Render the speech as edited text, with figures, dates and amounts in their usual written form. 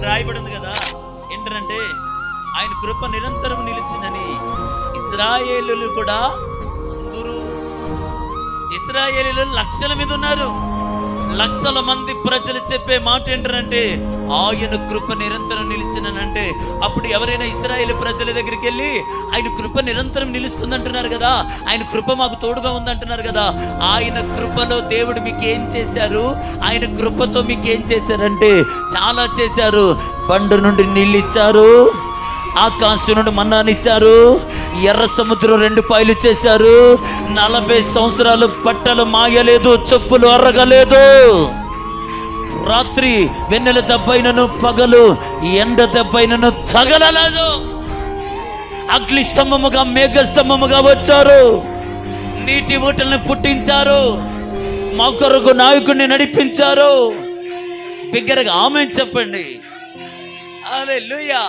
రాయబడింది కదా ఏంటంటే ఆయన కృప నిరంతరం నిలిచిందని. ఇశ్రాయేలులు కూడా అందరూ, ఇశ్రాయేలులు లక్షల మీద ఉన్నారు. లక్షల మంది ప్రజలు చెప్పే మాట ఏంటంటే ఆయన కృప నిరంతరం నిలిచినంటే, అప్పుడు ఎవరైనా ఇశ్రాయేలు ప్రజల దగ్గరికి వెళ్ళి ఆయన కృప నిరంతరం నిలుస్తుంది అంటున్నారు కదా, ఆయన కృప మాకు తోడుగా ఉందంటున్నారు కదా, ఆయన కృపలో దేవుడు మీకు ఏం చేశారు, ఆయన కృపతో మీకు ఏం చేశారంటే చాలా చేశారు. బండ నుండి నీళ్ళు ఇచ్చారు, ఆకాశం నుండి మన్నానిచ్చారు, ఎర్ర సముద్రం 2 పాయలు చేశారు, 40 సంవత్సరాలు బట్టలు మాయలేదు, చెప్పులు అరగలేదు, రాత్రి వెన్నెల దెబ్బైనను పగలు ఎండ దెబ్బైనను తగలలేదు, అగ్ని స్తంభముగా మేఘ స్తంభముగా వచ్చారు, నీటి ఊటలను పుట్టించారు, మా కొరకు నాయకుడిని నడిపించారు. బిగ్గరగా ఆమేన్ చెప్పండి. హల్లెలూయా.